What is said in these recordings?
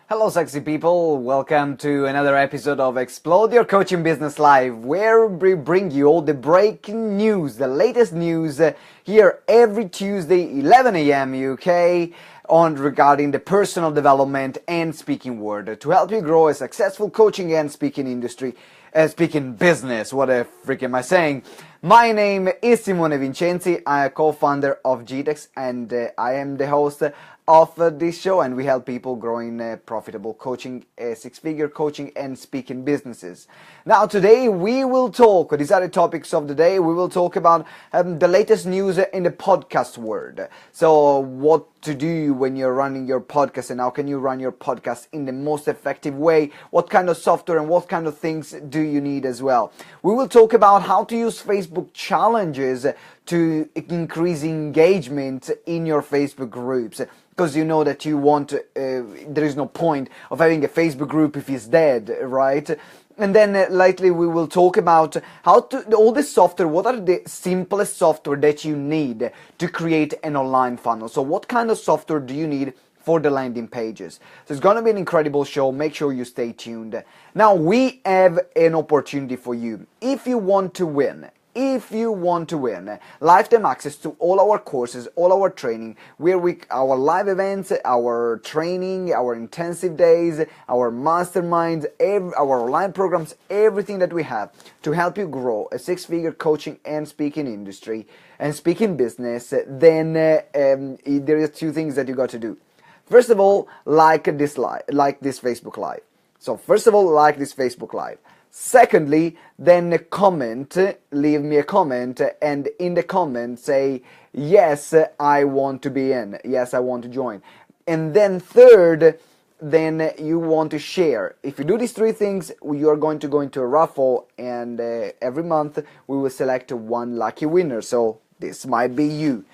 Hello, sexy people. Welcome to another episode of Explode Your Coaching Business Live, where we bring you all the breaking news, the latest news here every Tuesday, 11 a.m. UK, on regarding the personal development and speaking world to help you grow a successful coaching and speaking industry, speaking business. What the frick am I saying? My name is Simone Vincenzi. I'm a co-founder of GTEx, and I am the host of this show, and we help people growing profitable coaching, six-figure coaching and speaking businesses. Now today we will talk, these are the topics of the day, we will talk about the latest news in the podcast world. So what to do when you're running your podcast and how can you run your podcast in the most effective way, what kind of software and what kind of things do you need as well. We will talk about how to use Facebook challenges to increase engagement in your Facebook groups, because you know that you want, there is no point of having a Facebook group if it's dead, right? And then lately we will talk about how to, all this software, what are the simplest software that you need to create an online funnel. So what kind of software do you need for the landing pages? So it's going to be an incredible show. Make sure you stay tuned. Now we have an opportunity for you. If you want to win, lifetime access to all our courses, all our training, our live events, our training, our intensive days, our masterminds, our online programs, everything that we have to help you grow a six-figure coaching and speaking industry and speaking business, then there are two things that you got to do. First of all, like this Facebook Live. So first of all, like this Facebook Live. Secondly, then comment, leave me a comment, and in the comment say, yes, I want to be in, yes, I want to join. And then third, then you want to share. If you do these three things, you are going to go into a raffle, and every month we will select one lucky winner. So this might be you.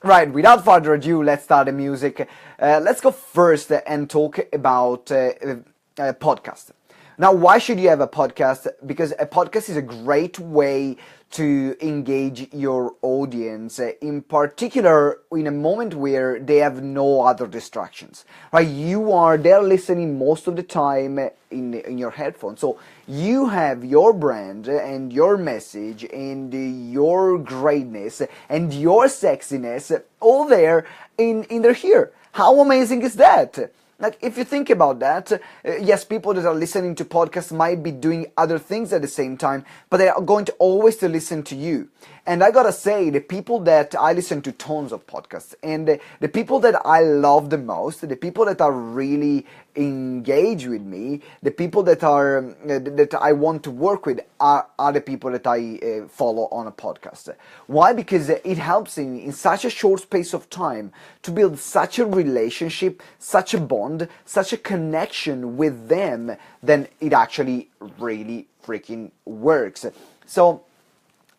Right, without further ado, let's start the music. Let's go first and talk about podcast. Now, why should you have a podcast? Because a podcast is a great way to engage your audience, in particular in a moment where they have no other distractions, right? They're listening most of the time in your headphones. So you have your brand and your message and your greatness and your sexiness all there in their ear. How amazing is that? Like, if you think about that, yes, people that are listening to podcasts might be doing other things at the same time, but they are going to always to listen to you. And I gotta say, the people that I listen to tons of podcasts, and the people that I love the most, the people that are really engaged with me, the people that are that I want to work with are the people that I follow on a podcast. Why? Because it helps in such a short space of time to build such a relationship, such a bond, such a connection with them, then it actually really freaking works. So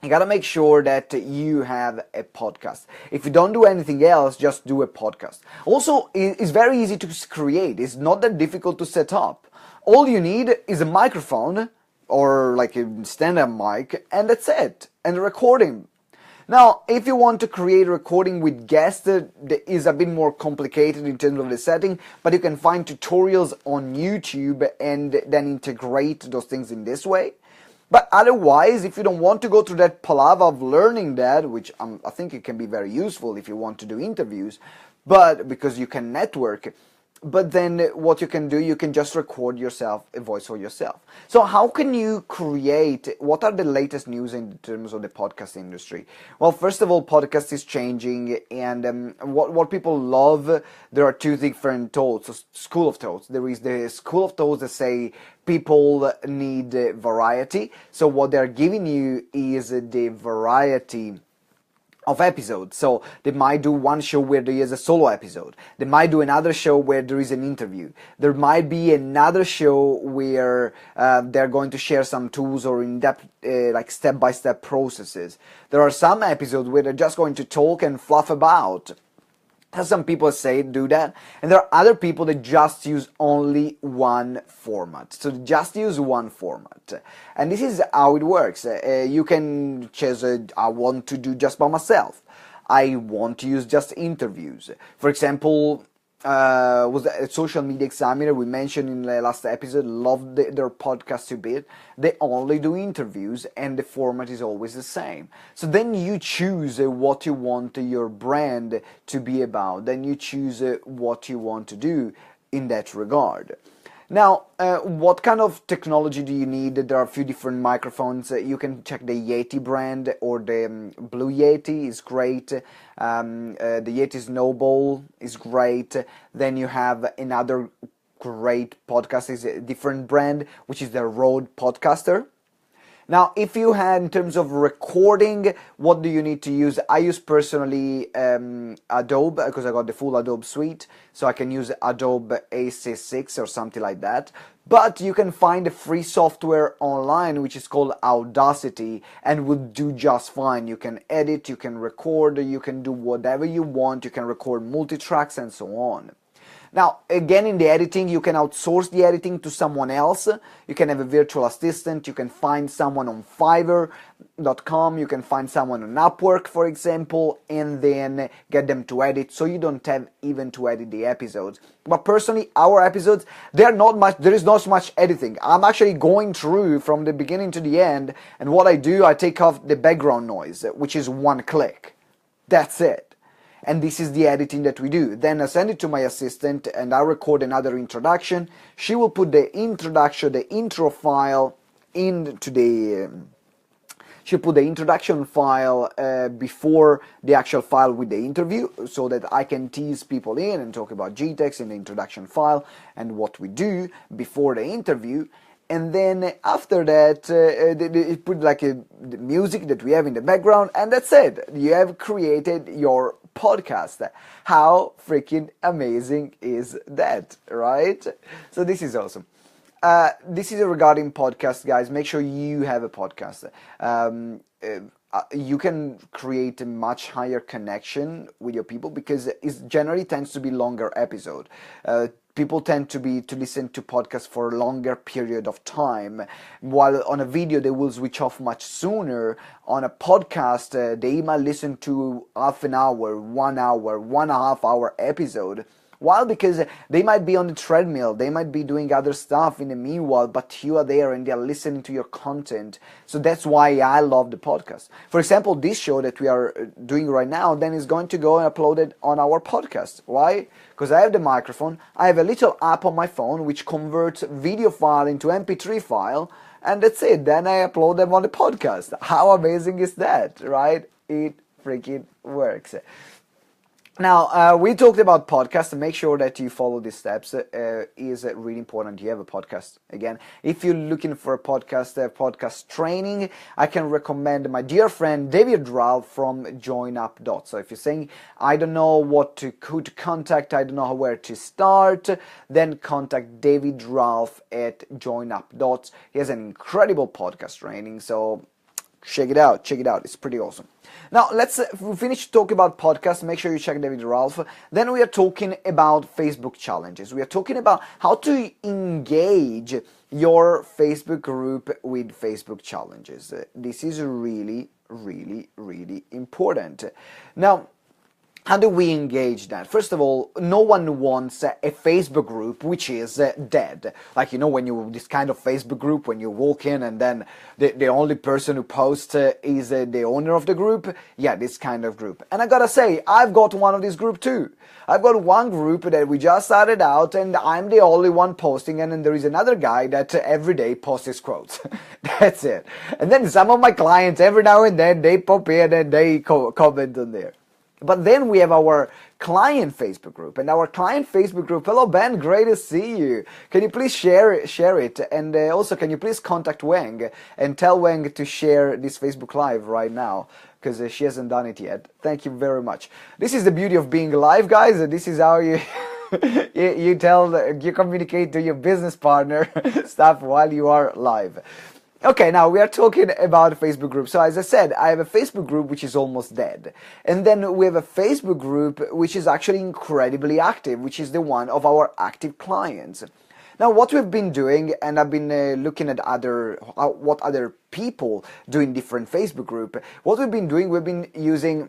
you gotta make sure that you have a podcast. If you don't do anything else, just do a podcast. Also, it's very easy to create. It's not that difficult to set up. All you need is a microphone or like a stand-up mic, and that's it. And a recording. Now, if you want to create a recording with guests, it is a bit more complicated in terms of the setting, but you can find tutorials on YouTube and then integrate those things in this way. But otherwise, if you don't want to go through that palaver of learning that, which I think it can be very useful if you want to do interviews, but because you can network, but then what you can do, you can just record yourself, a voice for yourself. So how can you create, what are the latest news in terms of the podcast industry? Well, first of all, podcast is changing, and what people love, there are two different thoughts, school of thoughts. There is the school of thoughts that say people need variety. So what they're giving you is the variety of episodes. So they might do one show where there is a solo episode. They might do another show where there is an interview. There might be another show where they're going to share some tools or in-depth, like step-by-step processes. There are some episodes where they're just going to talk and fluff about. Some people say do that, and there are other people that just use only one format. So just use one format, and this is how it works. You can choose, I want to do just by myself. I want to use just interviews. For example, was a social media examiner we mentioned in the last episode, loved their podcast a bit. They only do interviews and the format is always the same. So then you choose what you want your brand to be about. Then you choose what you want to do in that regard. Now, what kind of technology do you need? There are a few different microphones. You can check the Yeti brand, or the Blue Yeti is great. The Yeti Snowball is great. Then you have another great podcast, is a different brand, which is the Rode Podcaster. Now, if you had, in terms of recording, what do you need to use? I use personally Adobe, because I got the full Adobe suite, so I can use Adobe AC6 or something like that. But you can find a free software online which is called Audacity and will do just fine. You can edit, you can record, you can do whatever you want, you can record multi-tracks and so on. Now, again, in the editing, you can outsource the editing to someone else. You can have a virtual assistant. You can find someone on Fiverr.com. You can find someone on Upwork, for example, and then get them to edit, so you don't have even to edit the episodes. But personally, our episodes, there is not much editing. I'm actually going through from the beginning to the end, and what I do, I take off the background noise, which is one click. That's it. And this is the editing that we do. Then I send it to my assistant and I record another introduction. She will put the introduction, the intro file into the... she'll put the introduction file before the actual file with the interview, so that I can tease people in and talk about GTEx in the introduction file and what we do before the interview. And then after that, it put like the music that we have in the background, and that's it. You have created your podcast. How freaking amazing is that, right? So this is awesome. This is regarding podcasts, guys. Make sure you have a podcast. You can create a much higher connection with your people because it generally tends to be longer episode. People tend to listen to podcasts for a longer period of time, while on a video they will switch off much sooner. On a podcast, they might listen to half an hour, 1 hour, 1.5 hour episode. While because they might be on the treadmill, they might be doing other stuff in the meanwhile, but you are there and they are listening to your content. So that's why I love the podcast. For example, this show that we are doing right now then is going to go and upload it on our podcast. Why? Because I have the microphone, I have a little app on my phone which converts video file into MP3 file, and that's it. Then I upload them on the podcast. How amazing is that, right? It freaking works. Now, we talked about podcasts. Make sure that you follow these steps. Is really important. You have a podcast. Again, if you're looking for a podcast training, I can recommend my dear friend David Ralph from JoinUp. So if you're saying, I don't know who to contact, I don't know where to start, then contact David Ralph at JoinUp. He has an incredible podcast training. So check it out. It's pretty awesome. Now, let's finish talking about podcasts. Make sure you check David Ralph. Then we are talking about Facebook challenges. We are talking about how to engage your Facebook group with Facebook challenges. This is really, really, really important. Now, how do we engage that? First of all, no one wants a Facebook group which is dead. Like, when this kind of Facebook group, when you walk in and then the only person who posts is the owner of the group. Yeah, this kind of group. And I gotta say, I've got one of this group too. I've got one group that we just started out and I'm the only one posting, and then there is another guy that every day posts his quotes. That's it. And then some of my clients, every now and then, they pop in and they comment on there. But then we have our client Facebook group, and our client Facebook group. Hello Ben, great to see you. Can you please share it, and also can you please contact Wang and tell Wang to share this Facebook Live right now, because she hasn't done it yet. Thank you very much. This is the beauty of being live, guys. This is how you you communicate to your business partner stuff while you are live. Okay, now we are talking about Facebook group. So as I said, I have a Facebook group which is almost dead. And then we have a Facebook group which is actually incredibly active, which is the one of our active clients. Now, what we've been doing, and I've been looking at what other people do in different Facebook group. What we've been doing, we've been using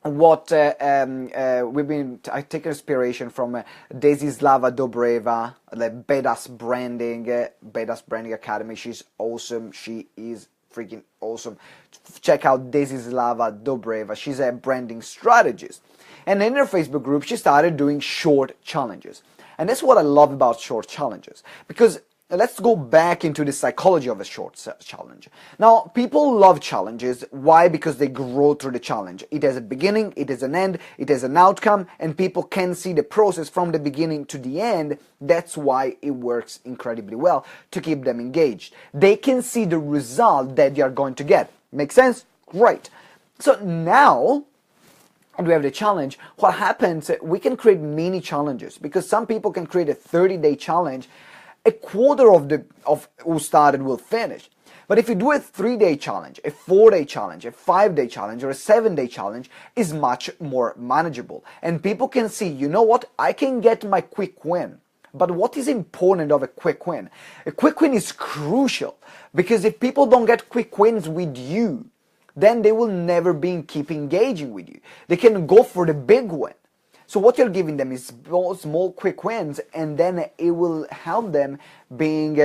what I take inspiration from Desislava Dobreva, the Badass Branding Academy. She's awesome. She is freaking awesome. Check out Desislava Dobreva. She's a branding strategist. And in her Facebook group, she started doing short challenges. And that's what I love about short challenges, because let's go back into the psychology of a short challenge. Now, people love challenges. Why? Because they grow through the challenge. It has a beginning, it has an end, it has an outcome, and people can see the process from the beginning to the end. That's why it works incredibly well to keep them engaged. They can see the result that they are going to get. Make sense? Great. So now, and we have the challenge, what happens, we can create mini challenges, because some people can create a 30-day challenge. A quarter of who started will finish. But if you do a 3-day challenge, a 4-day challenge, a 5-day challenge, or a 7-day challenge, is much more manageable. And people can see, you know what, I can get my quick win. But what is important of a quick win? A quick win is crucial, because if people don't get quick wins with you, then they will never keep engaging with you. They can go for the big win. So what you're giving them is small quick wins, and then it will help them being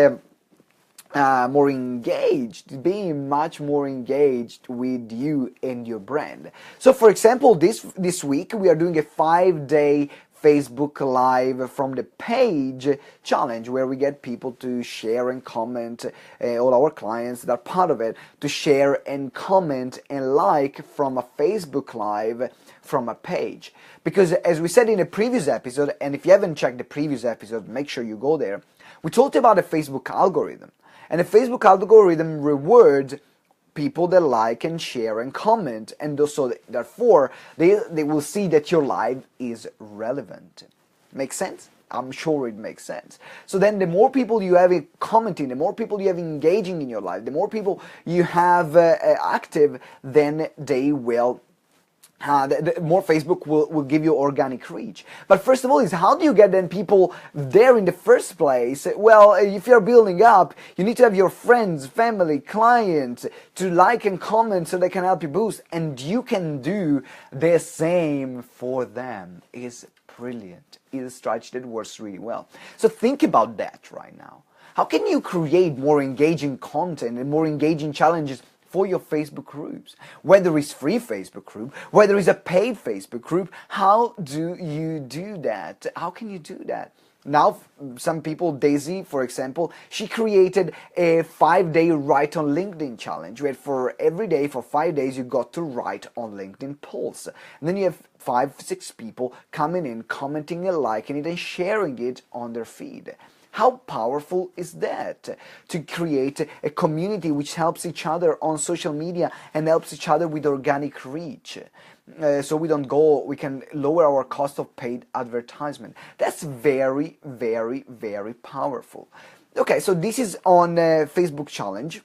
more engaged, being much more engaged with you and your brand. So for example, this week we are doing a 5-day Facebook Live from the page challenge, where we get people to share and comment, all our clients that are part of it, to share and comment and like from a Facebook Live from a page. Because as we said in a previous episode, and if you haven't checked the previous episode, make sure you go there, we talked about a Facebook algorithm. And the Facebook algorithm rewards people that like and share and comment, and so therefore they will see that your live is relevant. Make sense? I'm sure it makes sense. So then the more people you have commenting, the more people you have engaging in your live, the more people you have active, then they will the more Facebook will give you organic reach. But first of all, is how do you get then people there in the first place? Well, if you're building up, you need to have your friends, family, clients to like and comment so they can help you boost. And you can do the same for them. It's brilliant. It's a strategy that works really well. So think about that right now. How can you create more engaging content and more engaging challenges for your Facebook groups? Whether it's free Facebook group, whether it's a paid Facebook group, how do you do that? How can you do that? Now, some people, Daisy, for example, she created a 5-day Write on LinkedIn challenge, where for every day, for 5 days, you got to write on LinkedIn posts. And then you have 5-6 people coming in, commenting and liking it and sharing it on their feed. How powerful is that? To create a community which helps each other on social media and helps each other with organic reach. So we can lower our cost of paid advertisement. That's very, very, very powerful. Okay, so this is on Facebook challenge.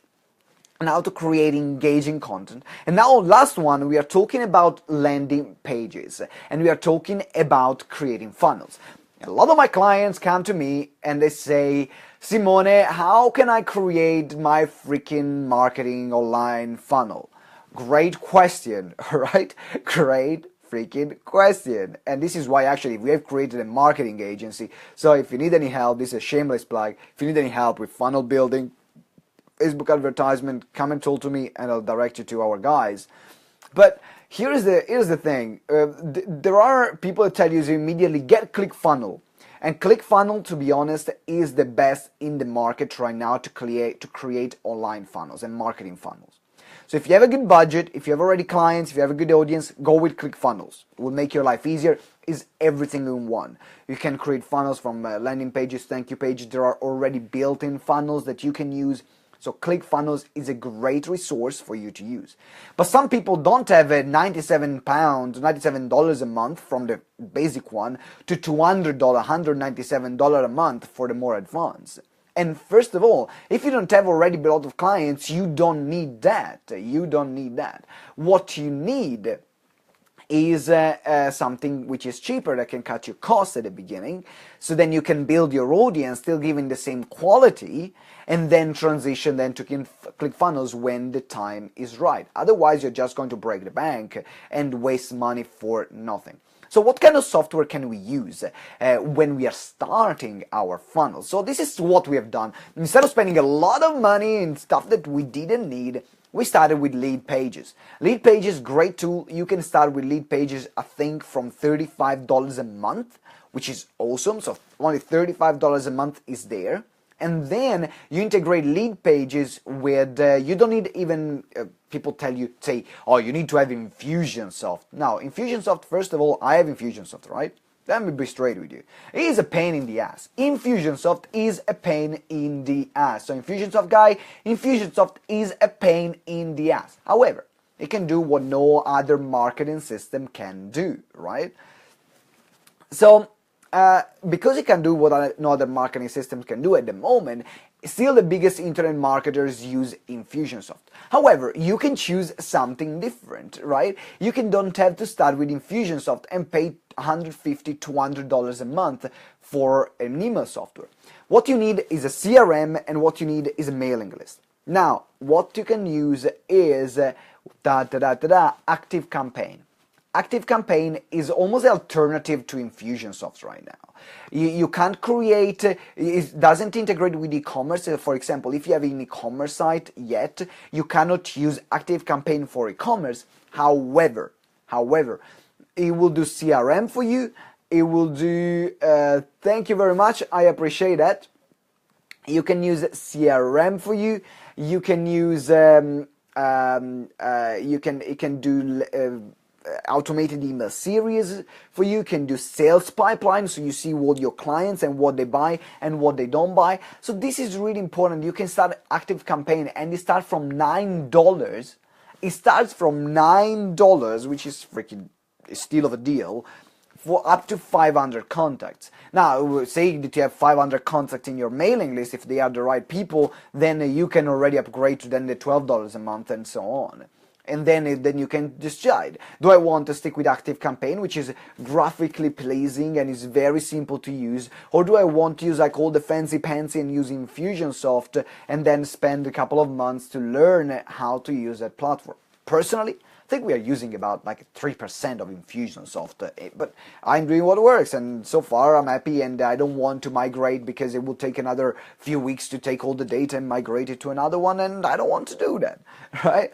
Now to create engaging content. And now last one, we are talking about landing pages. And we are talking about creating funnels. A lot of my clients come to me and they say, Simone, how can I create my freaking marketing online funnel? Great question, right? Great freaking question. And this is why actually we have created a marketing agency. So if you need any help, this is a shameless plug. If you need any help with funnel building, Facebook advertisement, come and talk to me and I'll direct you to our guys. But here's the thing. There are people that tell you to immediately get ClickFunnels. And ClickFunnels, to be honest, is the best in the market right now to create online funnels and marketing funnels. So if you have a good budget, if you have already clients, if you have a good audience, go with ClickFunnels. It will make your life easier. It's everything in one. You can create funnels from landing pages, thank you pages. There are already built-in funnels that you can use. So ClickFunnels is a great resource for you to use. But some people don't have a $97 a month from the basic one to $200, $197 a month for the more advanced. And first of all, if you don't have already a lot of clients, you don't need that. You don't need that. What you need is something which is cheaper, that can cut your costs at the beginning, so then you can build your audience still giving the same quality, and then transition then to ClickFunnels when the time is right. Otherwise, you're just going to break the bank and waste money for nothing. So what kind of software can we use when we are starting our funnel? So this is what we have done. Instead of spending a lot of money in stuff that we didn't need, we started with Lead Pages. Lead Pages, great tool. You can start with Lead Pages, I think, from $35 a month, which is awesome. So only $35 a month is there. And then you integrate Lead Pages with, you don't need even, people say, oh, you need to have Infusionsoft. Now, Infusionsoft, first of all, I have Infusionsoft, right? Let me be straight with you. It is a pain in the ass. Infusionsoft is a pain in the ass. So Infusionsoft guy, Infusionsoft is a pain in the ass. However, it can do what no other marketing system can do, right? So, because it can do what no other marketing systems can do at the moment, still the biggest internet marketers use Infusionsoft. However, you can choose something different, right? You don't have to start with Infusionsoft and pay $150, $200 a month for an email software. What you need is a CRM, and what you need is a mailing list. Now, what you can use is ActiveCampaign. ActiveCampaign is almost an alternative to Infusionsoft right now. You can't create, it doesn't integrate with e-commerce. For example, if you have an e-commerce site yet, you cannot use ActiveCampaign for e-commerce. However, it will do CRM for you. It will do, thank you very much, I appreciate that. You can use CRM for you. You can use, it can do automated email series for you. Can do sales pipeline, so you see what your clients and what they buy and what they don't buy. So this is really important. You can start ActiveCampaign, and it starts from $9. It starts from $9, which is freaking a steal of a deal, for up to 500 contacts. Now, say that you have 500 contacts in your mailing list. If they are the right people, then you can already upgrade to then the $12 a month and so on. And then you can decide, do I want to stick with ActiveCampaign, which is graphically pleasing and is very simple to use, or do I want to use like all the fancy pantsy and use Infusionsoft and then spend a couple of months to learn how to use that platform? Personally, I think we are using about like 3% of Infusionsoft, but I'm doing what works, and so far I'm happy, and I don't want to migrate because it will take another few weeks to take all the data and migrate it to another one, and I don't want to do that, right?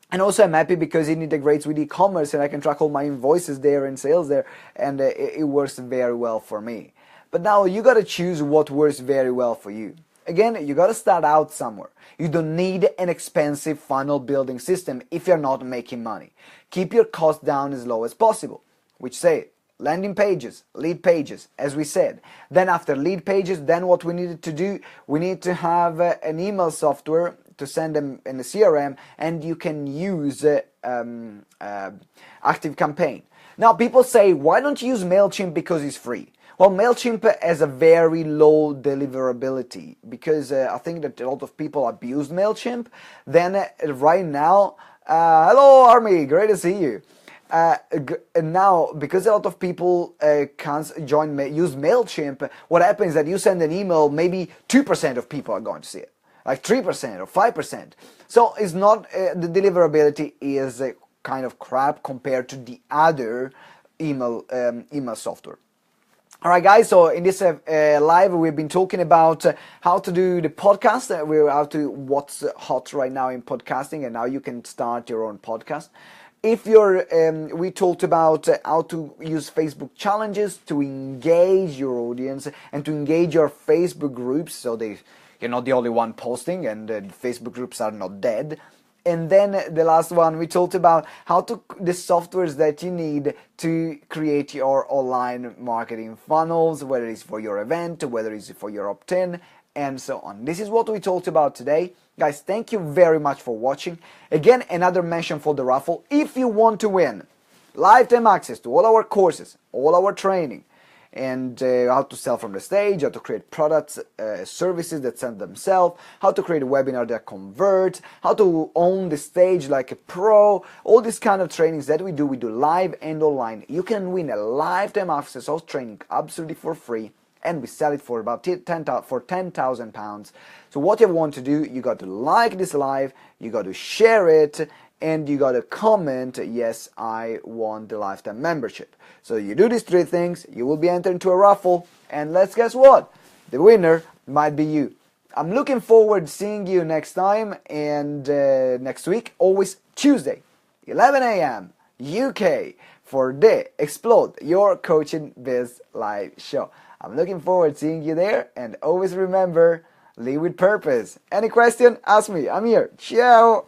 And also I'm happy because it integrates with e-commerce, and I can track all my invoices there and sales there, and it works very well for me. But now you got to choose what works very well for you. Again, you got to start out somewhere. You don't need an expensive funnel building system if you're not making money. Keep your costs down as low as possible, which say landing pages, Lead Pages, as we said. Then after Lead Pages, then what we needed to do, we need to have an email software to send them in the CRM, and you can use ActiveCampaign. Now people say, why don't you use MailChimp because it's free? Well, MailChimp has a very low deliverability because I think that a lot of people abuse MailChimp. Then right now, hello Army, great to see you. Now, because a lot of people can't use MailChimp, what happens is that you send an email, maybe 2% of people are going to see it. Like 3% or 5%. So it's not, the deliverability is kind of crap compared to the other email software. Alright guys, so in this live we've been talking about how to do the podcast. We're out to what's hot right now in podcasting, and now you can start your own podcast. If you're, we talked about how to use Facebook challenges to engage your audience and to engage your Facebook groups, so you're not the only one posting, and Facebook groups are not dead. And then the last one, we talked about the softwares that you need to create your online marketing funnels, whether it's for your event, whether it's for your opt-in, and so on. This is what we talked about today. Guys, thank you very much for watching. Again, another mention for the raffle. If you want to win lifetime access to all our courses, all our training, and how to sell from the stage, how to create products, services that sell themselves, how to create a webinar that converts, how to own the stage like a pro. All these kind of trainings that we do live and online. You can win a lifetime access of training absolutely for free, and we sell it for about 10,000 pounds. So what you want to do, you got to like this live, you got to share it, and you got to comment, yes, I want the lifetime membership. So you do these three things, you will be entered into a raffle, and let's guess what? The winner might be you. I'm looking forward to seeing you next time, and next week, always Tuesday, 11 a.m. UK, for the Explode Your Coaching Biz live show. I'm looking forward to seeing you there, and always remember, live with purpose. Any question? Ask me. I'm here. Ciao.